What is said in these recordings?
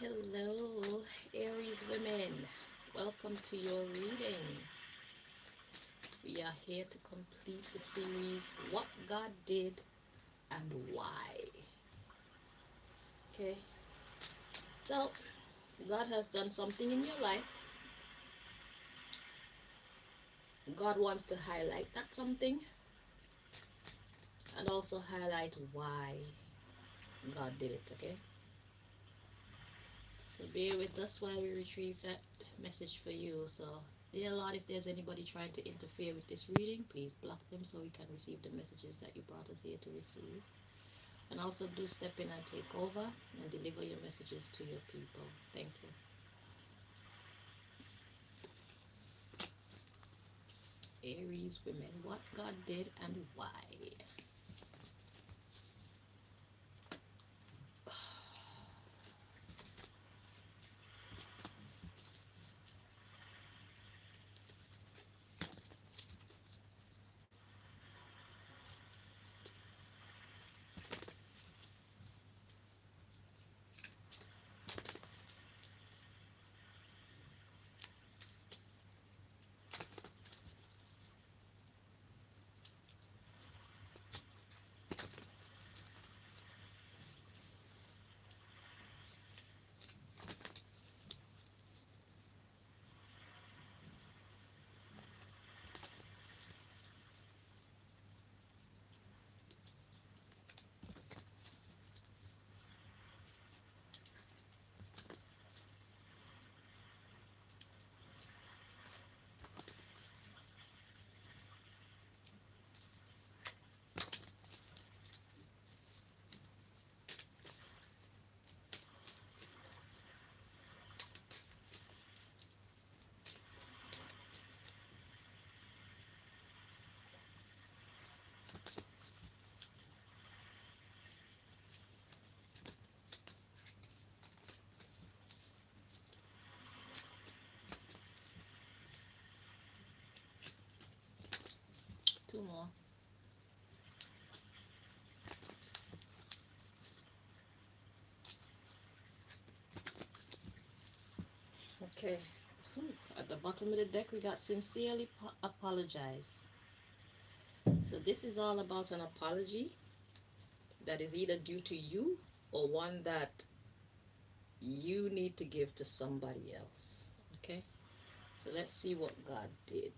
Hello, Aries women. Welcome to your reading. We are here to complete the series What God Did and Why. Okay, so God has done something in your life. God wants to highlight that something and also highlight why God did it. Okay, so bear with us while we retrieve that message for you. So, dear Lord, if there's anybody trying to interfere with this reading, please block them so we can receive the messages that you brought us here to receive. And also do step in and take over and deliver your messages to your people. Thank you. Aries women, what God did and why. Two more. Okay. At the bottom of the deck, we got sincerely apologize. So this is all about an apology that is either due to you or one that you need to give to somebody else. Okay? So let's see what God did.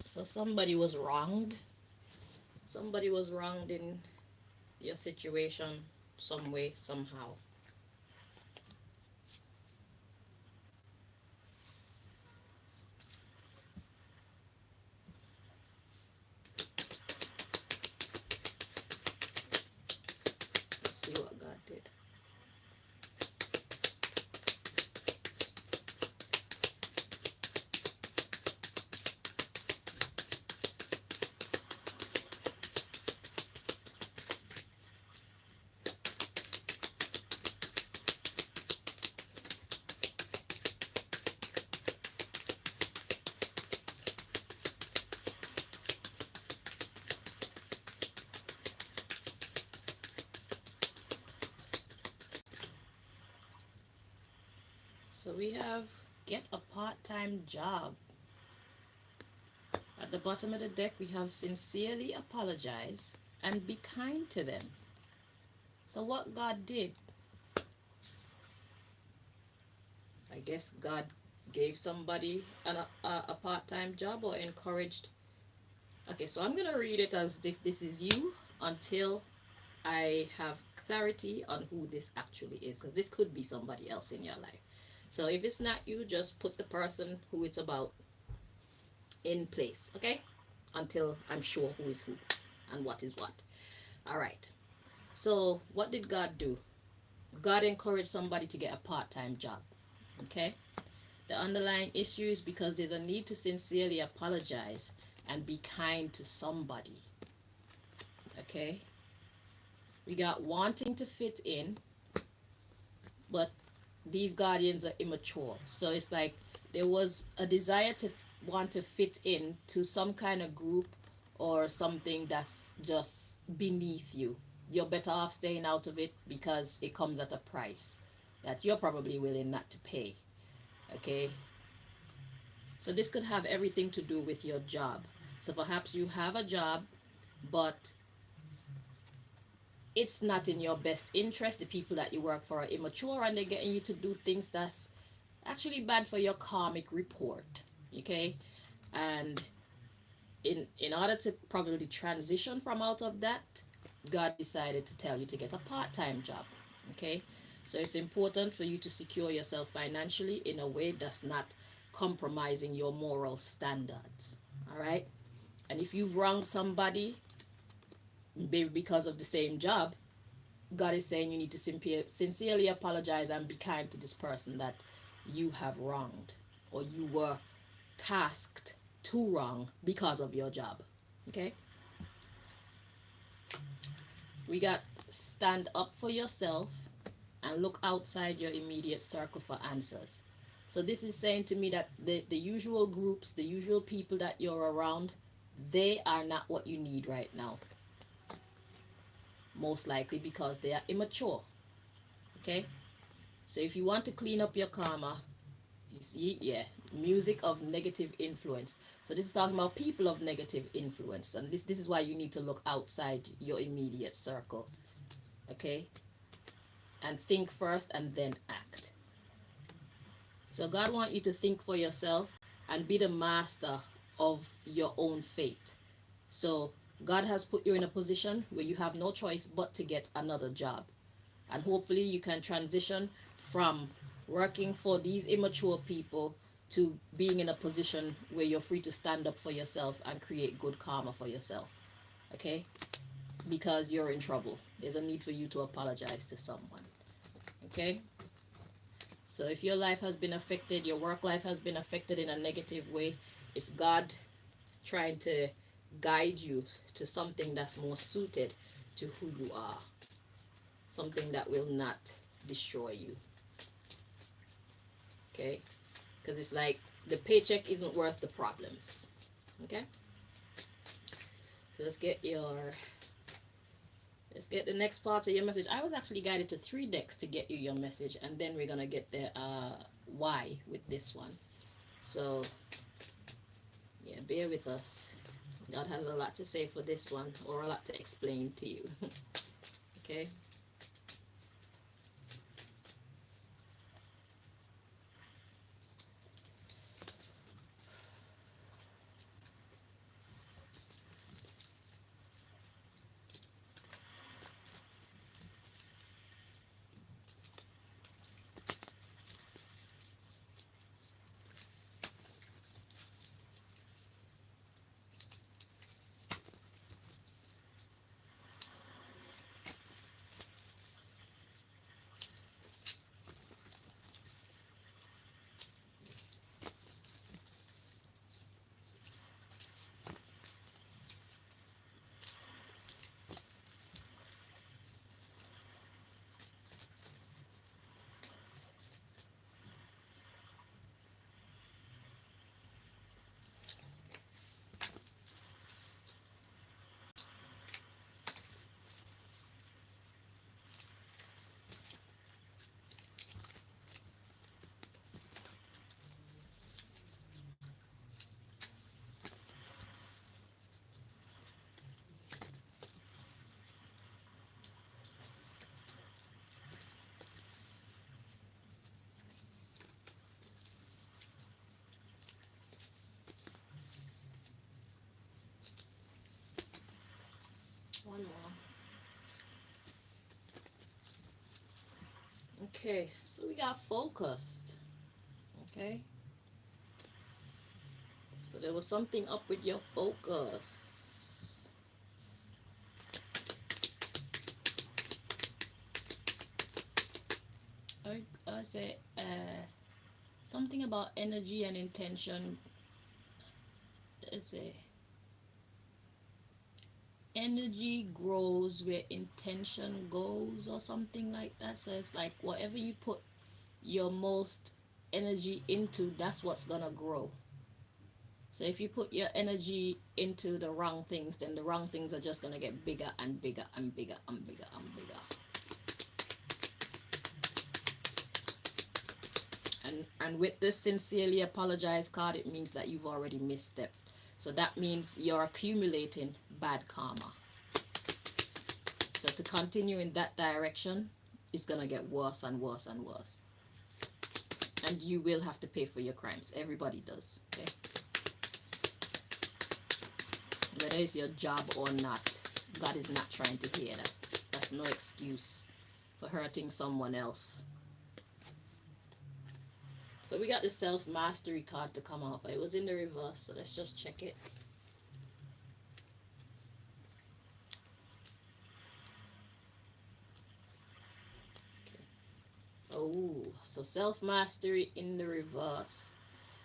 So somebody was wronged. Somebody was wronged in your situation some way, somehow. Let's see what God did. So we have get a part-time job. At the bottom of the deck, we have sincerely apologize and be kind to them. So what God did, I guess God gave somebody a part-time job or encouraged. Okay, so I'm going to read it as if this is you until I have clarity on who this actually is, because this could be somebody else in your life. So if it's not you, just put the person who it's about in place, okay? Until I'm sure who is who and what is what. All right. So what did God do? God encouraged somebody to get a part-time job, okay? The underlying issue is because there's a need to sincerely apologize and be kind to somebody, okay? We got wanting to fit in, but these guardians are immature. So it's like there was a desire to want to fit in to some kind of group or something that's just beneath you. you're better off staying out of it because it comes at a price that you're probably willing not to pay. Okay, so this could have everything to do with your job. So perhaps you have a job, but it's not in your best interest. The people that you work for are immature and they're getting you to do things that's actually bad for your karmic report. Okay, and in order to probably transition from out of that, God decided to tell you to get a part-time job. Okay, so it's important for you to secure yourself financially in a way that's not compromising your moral standards. All right, and if you've wronged somebody, maybe because of the same job, God is saying you need to sincerely apologize and be kind to this person that you have wronged or you were tasked to wrong because of your job. Okay? We got stand up for yourself and look outside your immediate circle for answers. So this is saying to me that the usual groups, the usual people that you're around, they are not what you need right now. Most likely because they are immature. Okay? So if you want to clean up your karma, you see, yeah, music of negative influence. So this is talking about people of negative influence, and this is why you need to look outside your immediate circle, okay, and think first and then act. So God wants you to think for yourself and be the master of your own fate. So God has put you in a position where you have no choice but to get another job, and hopefully you can transition from working for these immature people to being in a position where you're free to stand up for yourself and create good karma for yourself. Okay, because you're in trouble, there's a need for you to apologize to someone. Okay, so if your life has been affected, your work life has been affected in a negative way, it's God trying to guide you to something that's more suited to who you are, something that will not destroy you. Okay, because it's like the paycheck isn't worth the problems. Okay, so let's get the next part of your message. I was actually guided to 3 decks to get you your message, and then we're gonna get the why with this one. So yeah, bear with us. God has a lot to say for this one, or a lot to explain to you. Okay. One more. Okay, so we got focused. Okay, so there was something up with your focus. I say something about energy and intention. Let's say energy grows where intention goes, or something like that. So it's like whatever you put your most energy into, that's what's gonna grow. So if you put your energy into the wrong things, then the wrong things are just going to get bigger and bigger and bigger and bigger and bigger. And with this sincerely apologize card, it means that you've already misstepped. So that means you're accumulating bad karma. So to continue in that direction, it's going to get worse and worse and worse. And you will have to pay for your crimes. Everybody does. Okay? Whether it's your job or not, God is not trying to hear that. That's no excuse for hurting someone else. So we got the self-mastery card to come up. It was in the reverse, so let's just check it. Okay. Oh, so self-mastery in the reverse.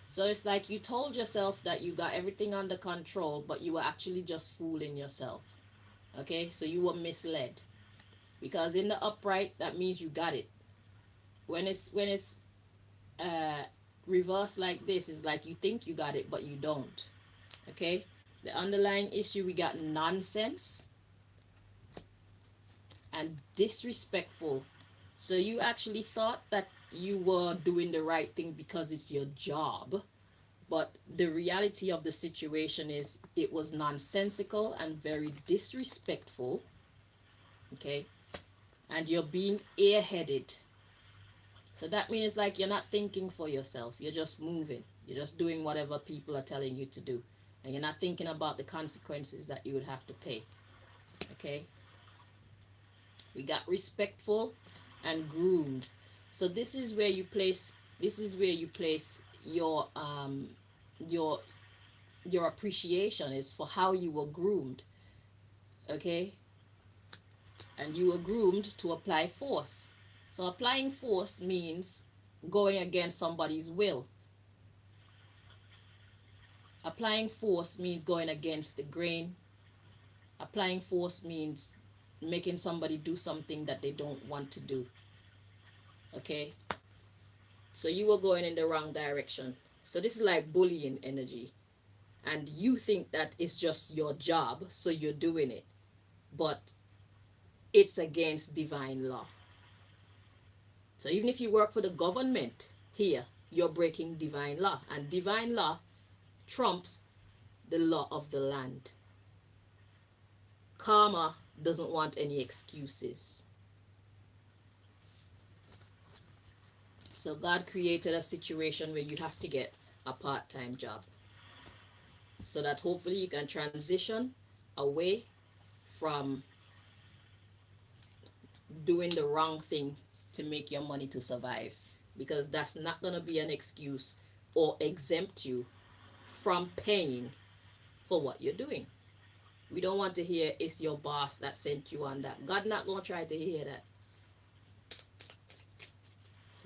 So it's like you told yourself that you got everything under control, but you were actually just fooling yourself. Okay, so you were misled. Because in the upright, that means you got it. When it's reverse like this, is like you think you got it, but you don't. Okay, the underlying issue, we got nonsense and disrespectful. So you actually thought that you were doing the right thing because it's your job, but the reality of the situation is it was nonsensical and very disrespectful. Okay, and you're being airheaded. So that means like you're not thinking for yourself. You're just moving. You're just doing whatever people are telling you to do. And you're not thinking about the consequences that you would have to pay. Okay? We got respectful and groomed. So this is where you place your your appreciation is for how you were groomed. Okay? And you were groomed to apply force. So applying force means going against somebody's will. Applying force means going against the grain. Applying force means making somebody do something that they don't want to do. Okay? So you were going in the wrong direction. So this is like bullying energy. And you think that it's just your job, so you're doing it. But it's against divine law. So even if you work for the government here, you're breaking divine law. And divine law trumps the law of the land. Karma doesn't want any excuses. So God created a situation where you have to get a part-time job, so that hopefully you can transition away from doing the wrong thing to make your money to survive, because that's not going to be an excuse or exempt you from paying for what you're doing. We don't want to hear it's your boss that sent you on that. God not going to try to hear that.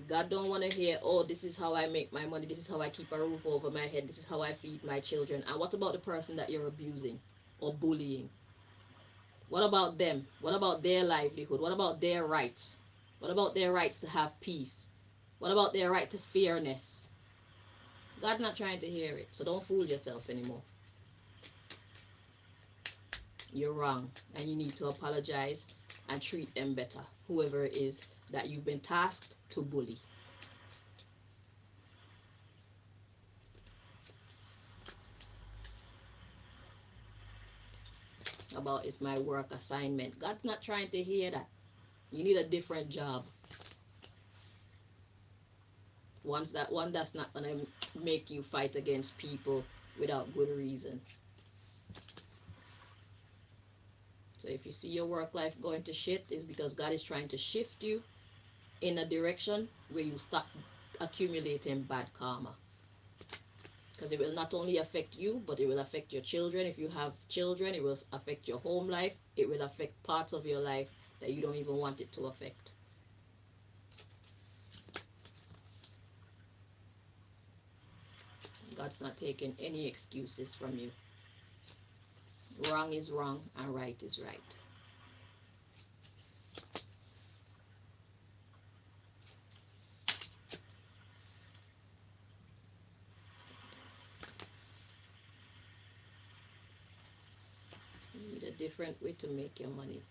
God don't want to hear, oh, this is how I make my money, this is how I keep a roof over my head, this is how I feed my children. And what about the person that you're abusing or bullying? What about them? What about their livelihood? What about their rights? What about their rights to have peace? What about their right to fairness? God's not trying to hear it, so don't fool yourself anymore. You're wrong, and you need to apologize and treat them better, whoever it is that you've been tasked to bully. About it's my work assignment. God's not trying to hear that. You need a different job. One that's not gonna make you fight against people without good reason. So if you see your work life going to shit, it's because God is trying to shift you in a direction where you stop accumulating bad karma. Because it will not only affect you, but it will affect your children. If you have children, it will affect your home life. It will affect parts of your life that you don't even want it to affect. God's not taking any excuses from you. Wrong is wrong and right is right. different way to make your money.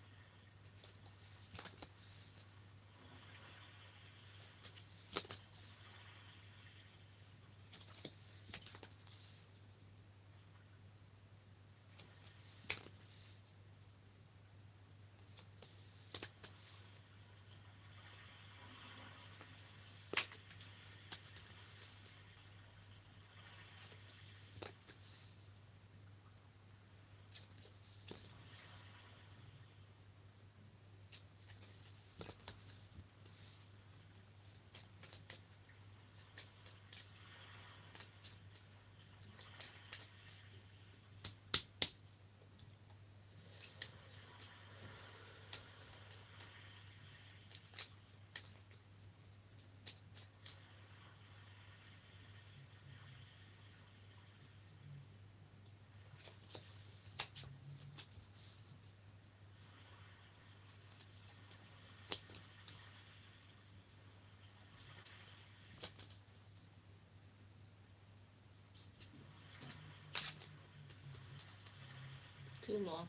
Two more.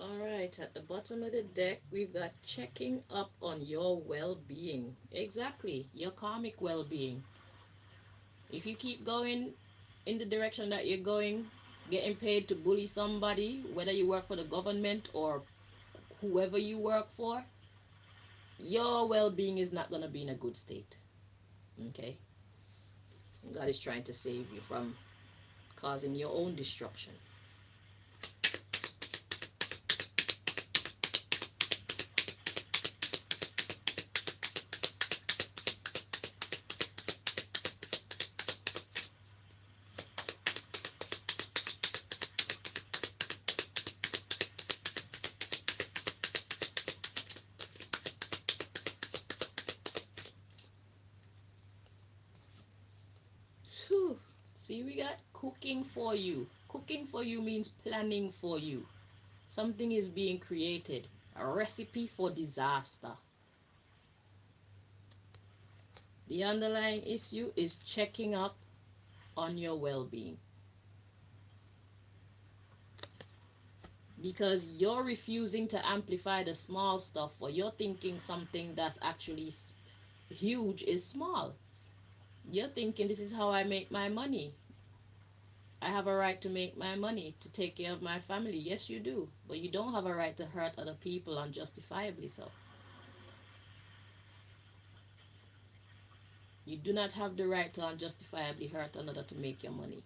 All right, at the bottom of the deck, we've got checking up on your well-being. Exactly, your karmic well-being. If you keep going in the direction that you're going, getting paid to bully somebody, whether you work for the government or whoever you work for, your well-being is not going to be in a good state. Okay? God is trying to save you from causing your own destruction. Whew. See, we got cooking for you. Cooking for you means planning for you. Something is being created. A recipe for disaster. The underlying issue is checking up on your well-being. Because you're refusing to amplify the small stuff, or you're thinking something that's actually huge is small. You're thinking, this is how I make my money. I have a right to make my money, to take care of my family. Yes, you do. But you don't have a right to hurt other people unjustifiably so. You do not have the right to unjustifiably hurt another to make your money.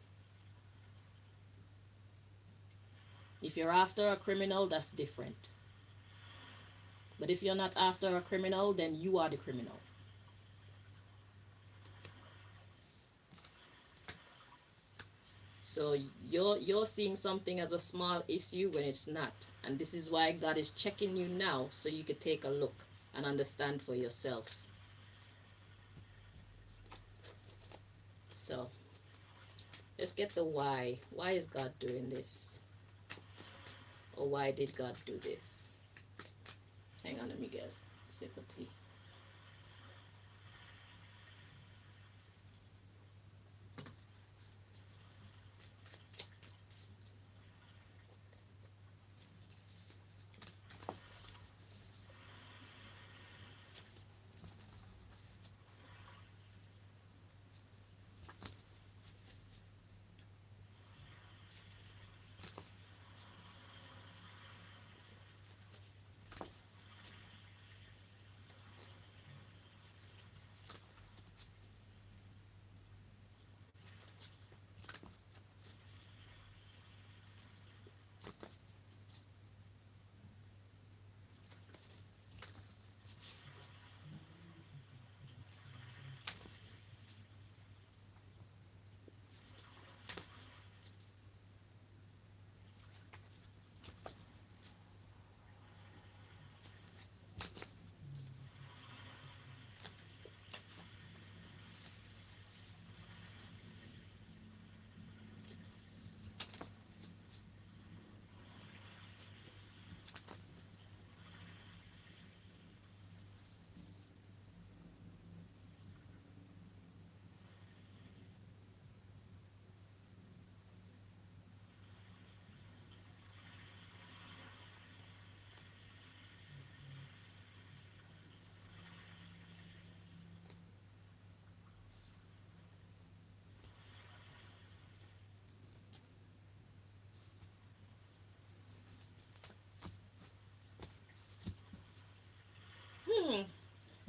If you're after a criminal, that's different. But if you're not after a criminal, then you are the criminal. So you're seeing something as a small issue when it's not. And this is why God is checking you now, so you could take a look and understand for yourself. So let's get the why. Why is God doing this? Or why did God do this? Hang on, let me get a sip of tea.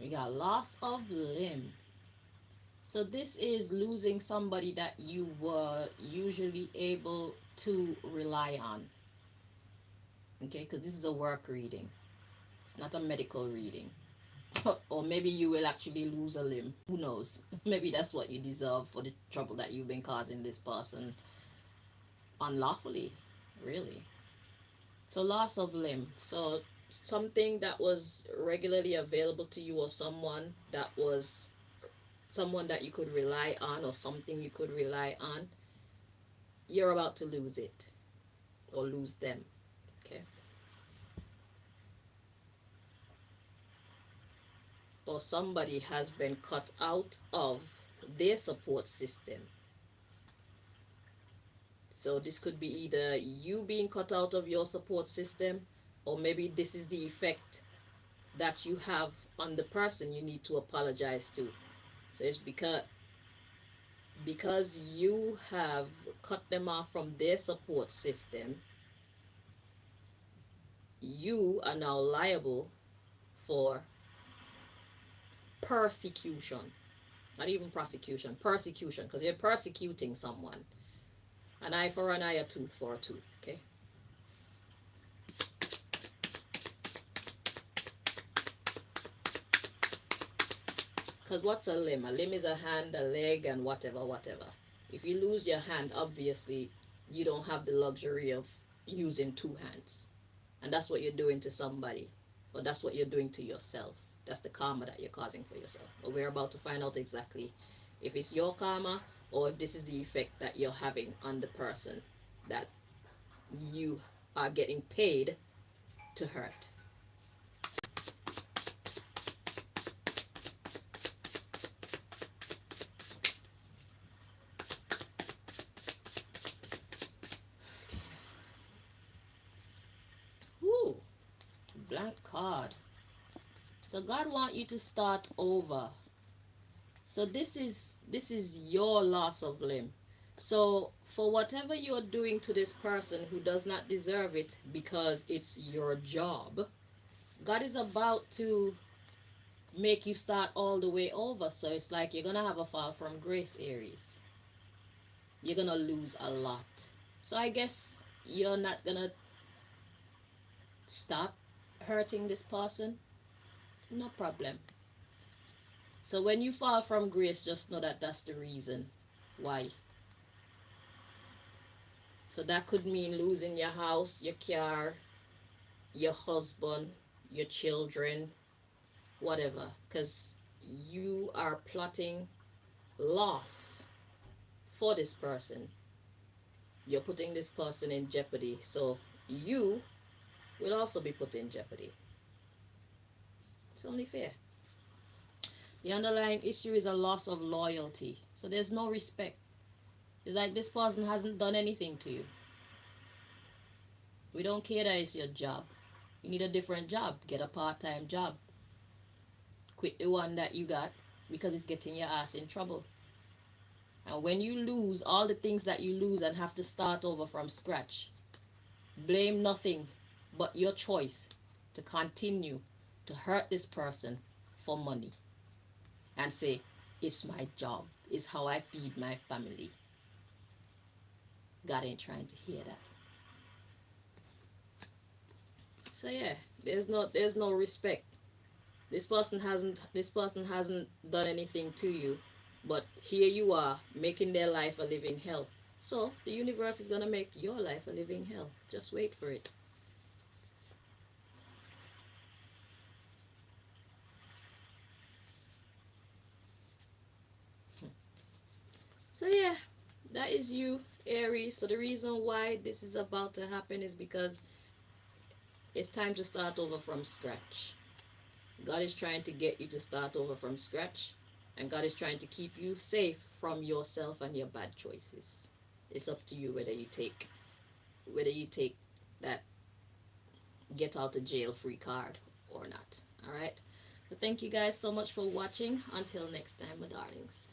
We got loss of limb. So this is losing somebody that you were usually able to rely on. Okay, because this is a work reading. It's not a medical reading. Or maybe you will actually lose a limb. Who knows? Maybe that's what you deserve for the trouble that you've been causing this person unlawfully. Really. So loss of limb. So something that was regularly available to you, or someone that you could rely on, or something you could rely on, you're about to lose it or lose them. Okay. Or somebody has been cut out of their support system. So this could be either you being cut out of your support system, or maybe this is the effect that you have on the person you need to apologize to. So it's because you have cut them off from their support system, you are now liable for persecution. Not even prosecution, persecution, because you're persecuting someone. An eye for an eye, a tooth for a tooth. Okay. Because what's a limb? A limb is a hand, a leg, and whatever, whatever. If you lose your hand, obviously, you don't have the luxury of using two hands. And that's what you're doing to somebody. Or that's what you're doing to yourself. That's the karma that you're causing for yourself. But we're about to find out exactly if it's your karma, or if this is the effect that you're having on the person that you are getting paid to hurt. Woo! Blank card. So God wants you to start over. So this is your loss of limb. So for whatever you're doing to this person who does not deserve it because it's your job, God is about to make you start all the way over. So it's like you're gonna have a fall from grace, Aries. You're gonna lose a lot. So I guess you're not gonna stop hurting this person. No problem. So when you fall from grace, just know that that's the reason why. So that could mean losing your house, your car, your husband, your children, whatever. Because you are plotting loss for this person. You're putting this person in jeopardy. So you will also be put in jeopardy. It's only fair. The underlying issue is a loss of loyalty. So there's no respect. It's like this person hasn't done anything to you. We don't care that it's your job. You need a different job. Get a part-time job. Quit the one that you got because it's getting your ass in trouble. And when you lose all the things that you lose and have to start over from scratch, blame nothing but your choice to continue to hurt this person for money and say, it's my job, it's how I feed my family. God ain't trying to hear that. So yeah, there's no respect. This person hasn't done anything to you, but here you are making their life a living hell. So the universe is gonna make your life a living hell. Just wait for it. So yeah, that is you, Aries. So the reason why this is about to happen is because it's time to start over from scratch. God is trying to get you to start over from scratch, and God is trying to keep you safe from yourself and your bad choices. It's up to you whether you take that get out of jail free card or not. All right. But thank you guys so much for watching. Until next time, my darlings.